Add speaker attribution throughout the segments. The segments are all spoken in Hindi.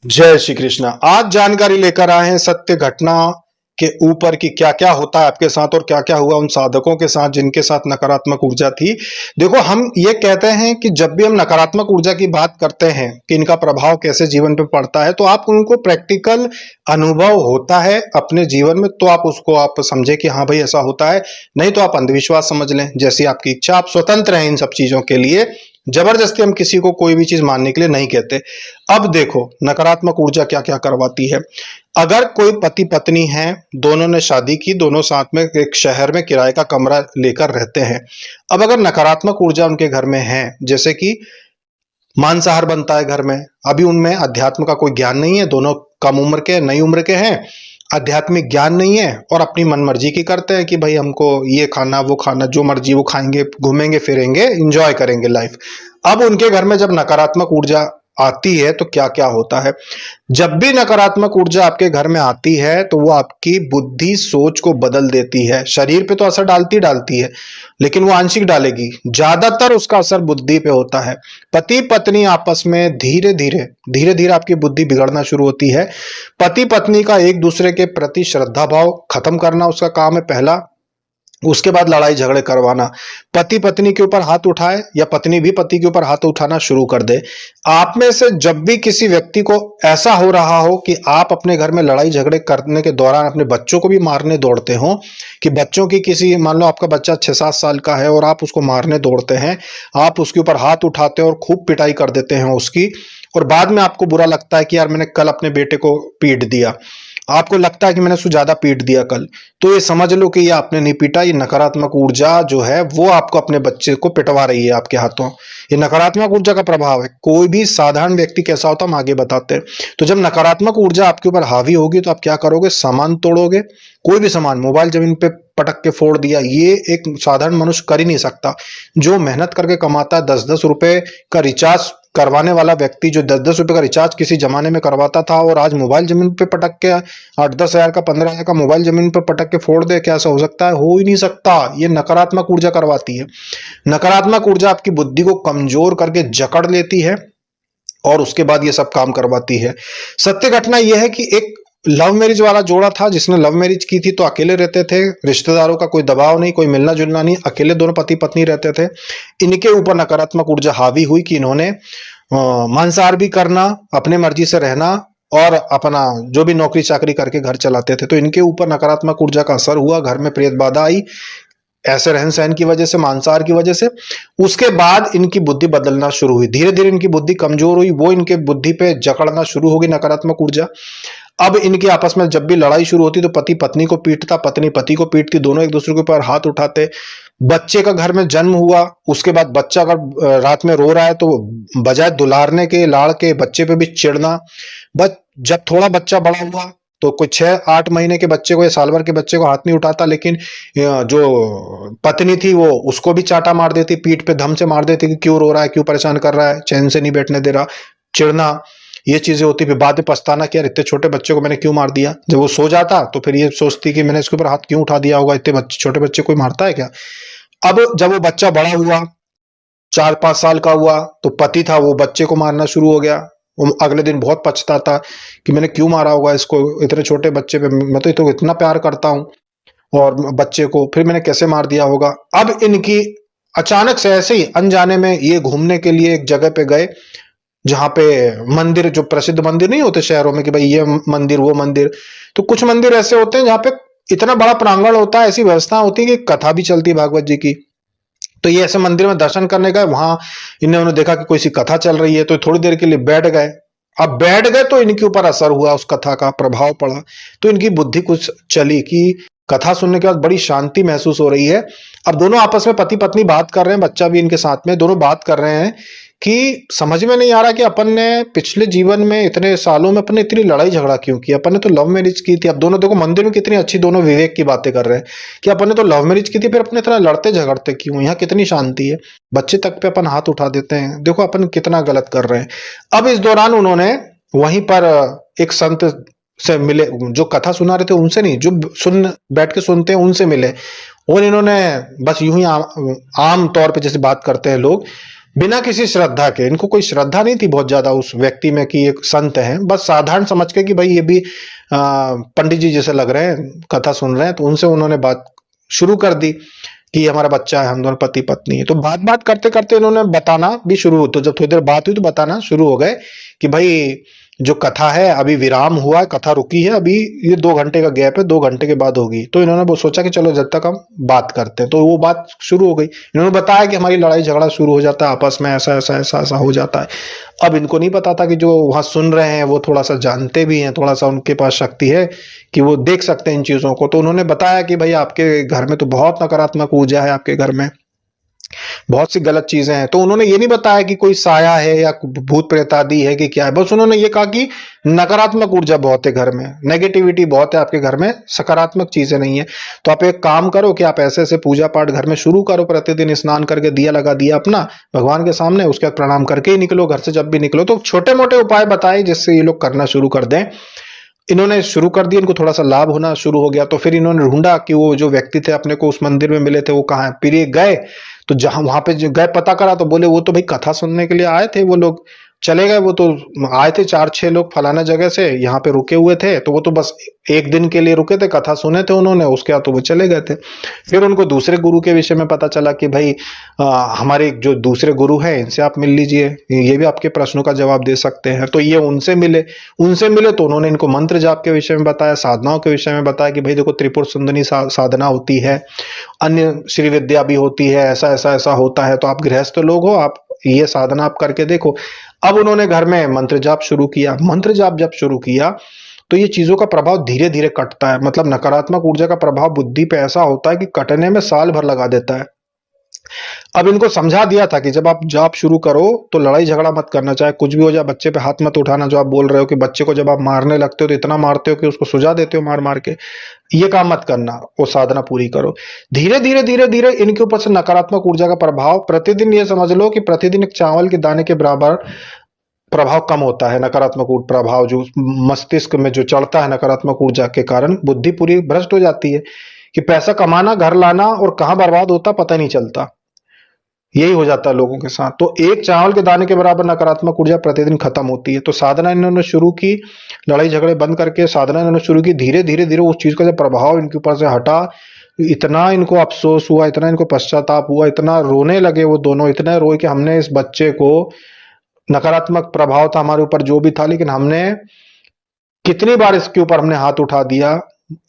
Speaker 1: जय श्री कृष्ण। आज जानकारी लेकर आए हैं सत्य घटना के ऊपर कि क्या क्या होता है आपके साथ और क्या क्या हुआ उन साधकों के साथ जिनके साथ नकारात्मक ऊर्जा थी। देखो, हम ये कहते हैं कि जब भी हम नकारात्मक ऊर्जा की बात करते हैं कि इनका प्रभाव कैसे जीवन पे पड़ता है, तो आप उनको प्रैक्टिकल अनुभव होता है अपने जीवन में तो आप उसको आप समझे कि हाँ भाई ऐसा होता है। नहीं तो आप अंधविश्वास समझ लें, जैसी आपकी इच्छा। आप स्वतंत्र हैं इन सब चीजों के लिए। जबरदस्ती हम किसी को कोई भी चीज मानने के लिए नहीं कहते। अब देखो, नकारात्मक ऊर्जा क्या क्या करवाती है। अगर कोई पति पत्नी है, दोनों ने शादी की, दोनों साथ में एक शहर में किराए का कमरा लेकर रहते हैं। अब अगर नकारात्मक ऊर्जा उनके घर में है, जैसे कि मांसाहार बनता है घर में, अभी उनमें अध्यात्म का कोई ज्ञान नहीं है, दोनों कम उम्र के नई उम्र के हैं, आध्यात्मिक ज्ञान नहीं है और अपनी मनमर्जी की करते हैं कि भाई हमको ये खाना वो खाना, जो मर्जी वो खाएंगे, घूमेंगे फिरेंगे, एंजॉय करेंगे लाइफ। अब उनके घर में जब नकारात्मक ऊर्जा आती है तो क्या क्या होता है। जब भी नकारात्मक ऊर्जा आपके घर में आती है तो वो आपकी बुद्धि सोच को बदल देती है। शरीर पे तो असर डालती है, लेकिन वो आंशिक डालेगी, ज्यादातर उसका असर बुद्धि पे होता है। पति पत्नी आपस में धीरे धीरे आपकी बुद्धि बिगड़ना शुरू होती है। पति पत्नी का एक दूसरे के प्रति श्रद्धा भाव खत्म करना उसका काम है पहला। उसके बाद लड़ाई झगड़े करवाना, पति पत्नी के ऊपर हाथ उठाए या पत्नी भी पति के ऊपर हाथ उठाना शुरू कर दे। आप में से जब भी किसी व्यक्ति को ऐसा हो रहा हो कि आप अपने घर में लड़ाई झगड़े करने के दौरान अपने बच्चों को भी मारने दौड़ते हो, कि बच्चों की किसी, मान लो आपका बच्चा 6-7 साल का है और आप उसको मारने दौड़ते हैं, आप उसके ऊपर हाथ उठाते हो और खूब पिटाई कर देते हैं उसकी, और बाद में आपको बुरा लगता है कि यार मैंने कल अपने बेटे को पीट दिया, आपको लगता है कि मैंने उसको ज्यादा पीट दिया कल, तो ये समझ लो कि ये आपने नहीं पीटा, ये नकारात्मक ऊर्जा जो है वो आपको अपने बच्चे को पिटवा रही है आपके हाथों। ये नकारात्मक ऊर्जा का प्रभाव है। कोई भी साधारण व्यक्ति कैसा होता है हम आगे बताते हैं। तो जब नकारात्मक ऊर्जा आपके ऊपर हावी होगी तो आप क्या करोगे, सामान तोड़ोगे। कोई भी सामान, मोबाइल जमीन पे पटक के फोड़ दिया, ये एक साधारण मनुष्य कर ही नहीं सकता। जो मेहनत करके कमाता है, 10-10 रुपए का रिचार्ज करवाने वाला व्यक्ति जो 10-10 रुपए का रिचार्ज किसी जमाने में करवाता था और आज मोबाइल जमीन पे पटक के 8-10 हजार का 15 हजार का मोबाइल जमीन पे पटक के फोड़ दे, क्या ऐसा हो सकता है? हो ही नहीं सकता। ये नकारात्मक ऊर्जा करवाती है। नकारात्मक ऊर्जा आपकी बुद्धि को कमजोर करके जकड़ लेती है और उसके बाद ये सब काम करवाती है। सत्य घटना यह है कि एक लव मैरिज वाला जोड़ा था जिसने लव मैरिज की थी, तो अकेले रहते थे, रिश्तेदारों का कोई दबाव नहीं, कोई मिलना जुलना नहीं, अकेले दोनों पति पत्नी रहते थे। इनके ऊपर नकारात्मक ऊर्जा हावी हुई कि इन्होंने मांसाहार भी करना, अपने मर्जी से रहना और अपना जो भी नौकरी चाकरी करके घर चलाते थे, तो इनके ऊपर नकारात्मक ऊर्जा का असर हुआ। घर में प्रेत बाधा आई, ऐसे रहन सहन की वजह से, मांसाहार की वजह से। उसके बाद इनकी बुद्धि बदलना शुरू हुई, धीरे धीरे इनकी बुद्धि कमजोर हुई, वो इनके बुद्धि पे जकड़ना शुरू होगी नकारात्मक ऊर्जा। अब इनके आपस में जब भी लड़ाई शुरू होती तो पति पत्नी को पीटता, पत्नी पति को पीटती, दोनों एक दूसरे के ऊपर हाथ उठाते। बच्चे का घर में जन्म हुआ, उसके बाद बच्चा अगर रात में रो रहा है तो बजाय दुलारने के, लाड़ के, बच्चे पे भी चिढ़ना। बस जब थोड़ा बच्चा बड़ा हुआ तो कोई 6-8 महीने के बच्चे को या साल भर के बच्चे को हाथ नहीं उठाता, लेकिन जो पत्नी थी वो उसको भी चाटा मार देती, पीठ पे धम से मार देती कि क्यों रो रहा है, क्यों परेशान कर रहा है, चैन से नहीं बैठने दे रहा, चिढ़ना, ये चीजें होती। फिर बाद में पछताना कि यार इतने छोटे बच्चे को मैंने क्यों मार दिया। जब वो सो जाता तो फिर ये सोचती कि मैंने इसके ऊपर हाथ क्यों उठा दिया होगा, इतने छोटे बच्चे कोई मारता है क्या। अब जब वो बच्चा बड़ा हुआ, 4-5 साल का हुआ, तो पति था वो बच्चे को मारना शुरू हो गया। वो अगले दिन बहुत पछताता कि मैंने क्यों मारा होगा इसको, इतने छोटे बच्चे पे, मैं तो इतना प्यार करता हूं और बच्चे को फिर मैंने कैसे मार दिया होगा। अब इनकी अचानक से ऐसे ही अनजाने में ये घूमने के लिए एक जगह पे गए जहां पे मंदिर, जो प्रसिद्ध मंदिर नहीं होते शहरों में कि भाई ये मंदिर वो मंदिर, तो कुछ मंदिर ऐसे होते हैं जहां पे इतना बड़ा प्रांगण होता है, ऐसी व्यवस्था होती है कि कथा भी चलती है भागवत जी की। तो ये ऐसे मंदिर में दर्शन करने गए, वहां इन्होंने देखा कि कोई सी कथा चल रही है, तो थोड़ी देर के लिए बैठ गए। अब बैठ गए तो इनके ऊपर असर हुआ, उस कथा का प्रभाव पड़ा, तो इनकी बुद्धि कुछ चली कि कथा सुनने के बाद बड़ी शांति महसूस हो रही है। अब दोनों आपस में पति पत्नी बात कर रहे हैं, बच्चा भी इनके साथ में, दोनों बात कर रहे हैं कि समझ में नहीं आ रहा कि अपन ने पिछले जीवन में इतने सालों में अपन ने इतनी लड़ाई झगड़ा क्यों किया, अपन ने तो लव मैरिज की थी। अब दोनों देखो मंदिर में कितनी अच्छी दोनों विवेक की बातें कर रहे हैं कि अपन ने तो लव मैरिज की थी, फिर अपने इतना लड़ते झगड़ते क्यों, यहाँ कितनी शांति है, बच्चे तक पे अपन हाथ उठा देते हैं, देखो अपन कितना गलत कर रहे हैं। अब इस दौरान उन्होंने वहीं पर एक संत से मिले, जो कथा सुना रहे थे उनसे नहीं, जो बैठ के सुनते हैं उनसे मिले, और इन्होंने बस यूं ही आम तौर पे जैसे बात करते हैं लोग, बिना किसी श्रद्धा के, इनको कोई श्रद्धा नहीं थी बहुत ज्यादा उस व्यक्ति में कि एक संत है, बस साधारण समझ के कि भाई ये भी पंडित जी जैसे लग रहे हैं, कथा सुन रहे हैं, तो उनसे उन्होंने बात शुरू कर दी कि ये हमारा बच्चा है, हम दोनों पति पत्नी है। तो बात बात करते करते इन्होंने बताना भी शुरू हो, तो जब थोड़ी देर बात हुई तो बताना शुरू हो गए कि भाई जो कथा है अभी विराम हुआ है, कथा रुकी है, अभी ये 2 घंटे का गैप है, 2 घंटे के बाद होगी। तो इन्होंने वो सोचा कि चलो जब तक हम बात करते हैं, तो वो बात शुरू हो गई। इन्होंने बताया कि हमारी लड़ाई झगड़ा शुरू हो जाता है आपस में, ऐसा ऐसा ऐसा ऐसा हो जाता है। अब इनको नहीं पता था कि जो वहां सुन रहे हैं वो थोड़ा सा जानते भी हैं, थोड़ा सा उनके पास शक्ति है कि वो देख सकते हैं इन चीजों को। तो उन्होंने बताया कि भाई आपके घर में तो बहुत नकारात्मक ऊर्जा है, आपके घर में बहुत सी गलत चीजें हैं। तो उन्होंने ये नहीं बताया कि कोई साया है या भूत प्रेत आदि है कि क्या है, बस उन्होंने ये कहा कि नकारात्मक ऊर्जा बहुत है घर में, नेगेटिविटी बहुत है आपके घर में, सकारात्मक चीजें नहीं है। तो आप एक काम करो कि आप ऐसे ऐसे पूजा पाठ घर में शुरू करो, प्रतिदिन स्नान करके दिया लगा दिया अपना भगवान के सामने, उसके बाद प्रणाम करके ही निकलो घर से जब भी निकलो। तो छोटे मोटे उपाय बताए जिससे ये लोग करना शुरू कर दें। इन्होंने शुरू कर दिया, इनको थोड़ा सा लाभ होना शुरू हो गया। तो फिर इन्होंने ढूंढा कि वो जो व्यक्ति थे अपने को उस मंदिर में मिले थे वो कहाँ है। फिर ये गए, तो जहां वहां पे गए पता करा तो बोले वो तो भाई कथा सुनने के लिए आए थे, वो लोग चले गए। वो तो आए थे 4-6 लोग फलाना जगह से, यहाँ पे रुके हुए थे, तो वो तो बस एक दिन के लिए रुके थे, कथा सुने थे उन्होंने, उसके बाद तो वो चले गए थे। फिर उनको दूसरे गुरु के विषय में पता चला कि भाई हमारे जो दूसरे गुरु हैं इनसे आप मिल लीजिए, ये भी आपके प्रश्नों का जवाब दे सकते हैं। तो ये उनसे मिले तो उन्होंने इनको मंत्र जाप के विषय में बताया, साधनाओं के विषय में बताया कि भाई देखो त्रिपुर सुंदरी साधना होती है, अन्य श्री विद्या भी होती है, ऐसा ऐसा ऐसा होता है। तो आप गृहस्थ लोग हो, आप ये साधना आप करके देखो। अब उन्होंने घर में मंत्र जाप शुरू किया। मंत्र जाप जब शुरू किया तो ये चीजों का प्रभाव धीरे धीरे कटता है। मतलब नकारात्मक ऊर्जा का प्रभाव बुद्धि पे ऐसा होता है कि कटने में साल भर लगा देता है। अब इनको समझा दिया था कि जब आप जाप शुरू करो तो लड़ाई झगड़ा मत करना, चाहे कुछ भी हो जाए, बच्चे पे हाथ मत उठाना। जो आप बोल रहे हो कि बच्चे को जब आप मारने लगते हो तो इतना मारते हो कि उसको सुझा देते हो मार मार के, ये काम मत करना, वो साधना पूरी करो। धीरे धीरे धीरे धीरे इनके ऊपर से नकारात्मक ऊर्जा का प्रभाव, प्रतिदिन ये समझ लो कि प्रतिदिन एक चावल के दाने के बराबर प्रभाव कम होता है। नकारात्मक प्रभाव जो मस्तिष्क में जो चढ़ता है नकारात्मक ऊर्जा के कारण, बुद्धि पूरी भ्रष्ट हो जाती है कि पैसा कमाना, घर लाना और कहां बर्बाद होता पता नहीं चलता। यही हो जाता है लोगों के साथ। तो एक चावल के दाने के बराबर नकारात्मक ऊर्जा प्रतिदिन खत्म होती है। तो साधना इन्होंने शुरू की, लड़ाई झगड़े बंद करके साधना इन्होंने शुरू की। धीरे धीरे धीरे उस चीज का जब प्रभाव इनके ऊपर से हटा, इतना इनको अफसोस हुआ, इतना इनको पश्चाताप हुआ, इतना रोने लगे वो दोनों, इतने रोए कि हमने इस बच्चे को, नकारात्मक प्रभाव था हमारे ऊपर जो भी था, लेकिन हमने कितनी बार इसके ऊपर हमने हाथ उठा दिया।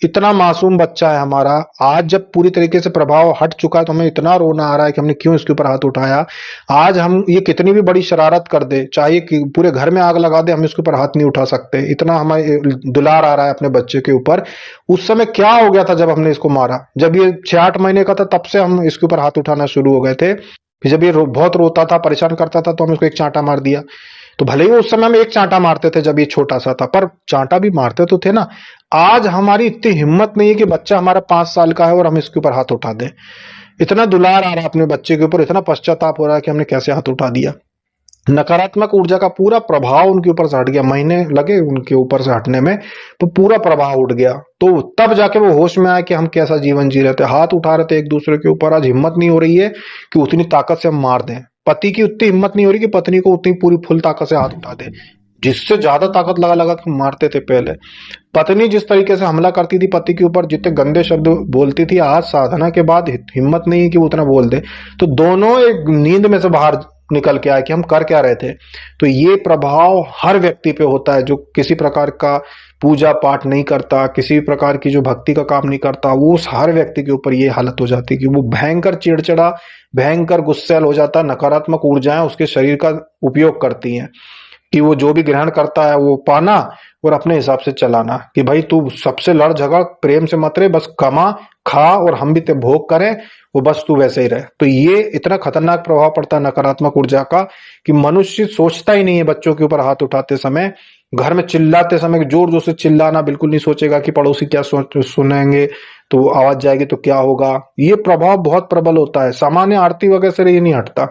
Speaker 1: इतना मासूम बच्चा है हमारा, आज जब पूरी तरीके से प्रभाव हट चुका है तो हमें इतना रोना आ रहा है कि हमने क्यों इसके ऊपर हाथ उठाया। आज हम ये कितनी भी बड़ी शरारत कर दे, चाहे कि पूरे घर में आग लगा दे, हम इसके ऊपर हाथ नहीं उठा सकते। इतना हमें दुलार आ रहा है अपने बच्चे के ऊपर। उस समय क्या हो गया था जब हमने इसको मारा, जब ये 6-8 महीने का था तब से हम इसके ऊपर हाथ उठाना शुरू हो गए थे। कि जब ये बहुत रोता था, परेशान करता था, तो हम इसको एक चांटा मार दिया। तो भले ही उस समय हम एक चांटा मारते थे जब ये छोटा सा था, पर चांटा भी मारते तो थे ना। आज हमारी इतनी हिम्मत नहीं है कि बच्चा हमारा 5 साल का है और हम इसके ऊपर हाथ उठा दें। इतना दुलार आ रहा है अपने बच्चे के ऊपर, इतना पश्चाताप हो रहा है कि हमने कैसे हाथ उठा दिया। नकारात्मक ऊर्जा का पूरा प्रभाव उनके ऊपर से हट गया। महीने लगे उनके ऊपर से हटने में, तो पूरा प्रभाव उठ गया। तो तब जाके वो होश में आया कि हम कैसा जीवन जी रहे थे, हाथ उठा रहे थे एक दूसरे के ऊपर। आज हिम्मत नहीं हो रही है कि उतनी ताकत से हम मार दें। पति की उतनी हिम्मत नहीं हो रही कि पत्नी को उतनी पूरी फुल ताकत से हाथ उठा दे, जिससे ज्यादा ताकत लगा लगा के मारते थे पहले। पत्नी जिस तरीके से हमला करती थी पति के ऊपर, जितने गंदे शब्द बोलती थी, आज साधना के बाद हिम्मत नहीं है कि वो उतना बोल दे। तो दोनों एक नींद में से बाहर निकल के आए कि हम कर क्या रहे थे। तो ये प्रभाव हर व्यक्ति पे होता है जो किसी प्रकार का पूजा पाठ नहीं करता, किसी प्रकार की जो भक्ति का काम नहीं करता, वो उस हर व्यक्ति के ऊपर ये हालत हो जाती है कि वो भयंकर चिड़चिड़ा, भयंकर गुस्सैल हो जाता है। नकारात्मक ऊर्जाएं उसके शरीर का उपयोग करती हैं कि वो जो भी ग्रहण करता है वो पाना और अपने हिसाब से चलाना, कि भाई तू सबसे लड़ झगड़, प्रेम से मत रहे, बस कमा खा और हम भी ते भोग करें, वो बस तू वैसे ही रहे। तो ये इतना खतरनाक प्रभाव पड़ता है नकारात्मक ऊर्जा का कि मनुष्य सोचता ही नहीं है बच्चों के ऊपर हाथ उठाते समय, घर में चिल्लाते समय जोर जोर से चिल्लाना बिल्कुल नहीं सोचेगा कि पड़ोसी क्या सुनेंगे, तो आवाज जाएगी तो क्या होगा। ये प्रभाव बहुत प्रबल होता है, सामान्य आरती वगैरह से ये नहीं हटता।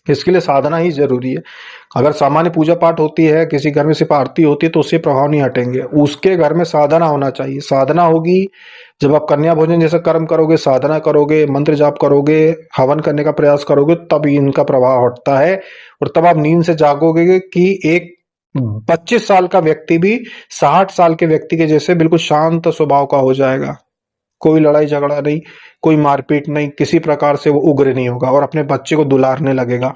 Speaker 1: इसके लिए साधना ही जरूरी है। अगर सामान्य पूजा पाठ होती है, किसी घर में सिर्फ आरती होती है, तो उससे प्रभाव नहीं हटेंगे। उसके घर में साधना होना चाहिए। साधना होगी जब आप कन्या भोजन जैसे कर्म करोगे, साधना करोगे, मंत्र जाप करोगे, हवन करने का प्रयास करोगे, तब इनका प्रभाव हटता है। और तब आप नींद से जागोगे कि एक 25 साल का व्यक्ति भी 60 साल के व्यक्ति के जैसे बिल्कुल शांत स्वभाव का हो जाएगा। कोई लड़ाई झगड़ा नहीं, कोई मारपीट नहीं, किसी प्रकार से वो उग्र नहीं होगा और अपने बच्चे को दुलारने लगेगा।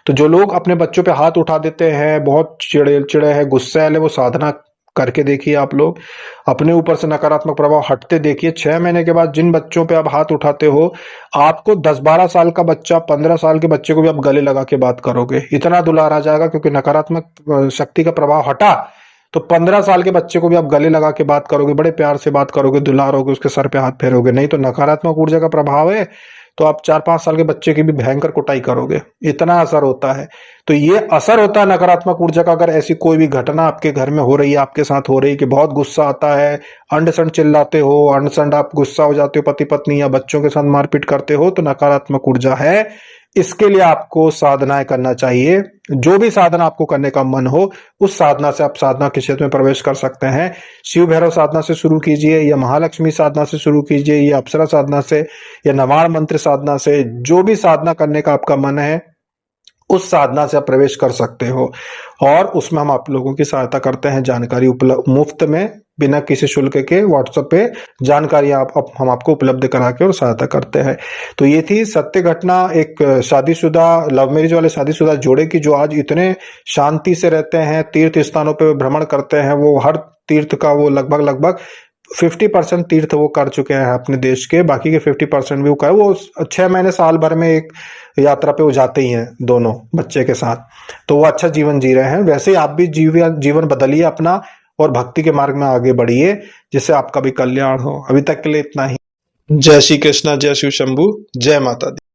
Speaker 1: तो जो लोग अपने बच्चों पे हाथ उठा देते हैं, बहुत चिड़े है, गुस्से वाले, वो साधना करके देखिए। आप लोग अपने ऊपर से नकारात्मक प्रभाव हटते देखिए। 6 महीने के बाद जिन बच्चों पे आप हाथ उठाते हो, आपको 10-12 साल का बच्चा, 15 साल के बच्चे को भी आप गले लगा के बात करोगे, इतना दुलार आ जाएगा। क्योंकि नकारात्मक शक्ति का प्रभाव हटा, तो 15 साल के बच्चे को भी आप गले लगा के बात करोगे, बड़े प्यार से बात करोगे, दुलारोगे, उसके सर पे हाथ फेरोगे। नहीं तो नकारात्मक ऊर्जा का प्रभाव है तो आप 4-5 साल के बच्चे की भी भयंकर कुटाई करोगे, इतना असर होता है। तो ये असर होता है नकारात्मक ऊर्जा का। अगर ऐसी कोई भी घटना आपके घर में हो रही है, आपके साथ हो रही है कि बहुत गुस्सा आता है, अंड संड चिल्लाते हो, अंड संड आप गुस्सा हो जाते हो, पति पत्नी या बच्चों के साथ मारपीट करते हो, तो नकारात्मक ऊर्जा है। इसके लिए आपको साधनाएं करना चाहिए। जो भी साधना आपको करने का मन हो, उस साधना से आप साधना के क्षेत्र में प्रवेश कर सकते हैं। शिव भैरव साधना से शुरू कीजिए, या महालक्ष्मी साधना से शुरू कीजिए, या अप्सरा साधना से, या नवाण मंत्र साधना से। जो भी साधना करने का आपका मन है, उस साधना से आप प्रवेश कर सकते हो। और उसमें हम आप लोगों की सहायता करते हैं, जानकारी उपलब्ध मुफ्त में, बिना किसी शुल्क के। व्हाट्सएप पे जानकारी हम आपको उपलब्ध करा के और सहायता करते हैं। तो ये थी सत्य घटना एक शादीशुदा, लव मैरिज वाले शादीशुदा जोड़े की, जो आज इतने शांति से रहते हैं, तीर्थ स्थानों पे भ्रमण करते हैं। वो हर तीर्थ का वो लगभग 50% तीर्थ वो कर चुके हैं अपने देश के, बाकी के 50% भी वो कर, वो 6 महीने साल भर में एक यात्रा पे वो जाते ही हैं दोनों बच्चे के साथ। तो वो अच्छा जीवन जी रहे हैं। वैसे ही आप भी जीवन बदलिए अपना और भक्ति के मार्ग में आगे बढ़िए, जिससे आपका भी कल्याण हो। अभी तक के लिए इतना ही। जय श्री कृष्णा, जय शिव शंभू, जय माता दी।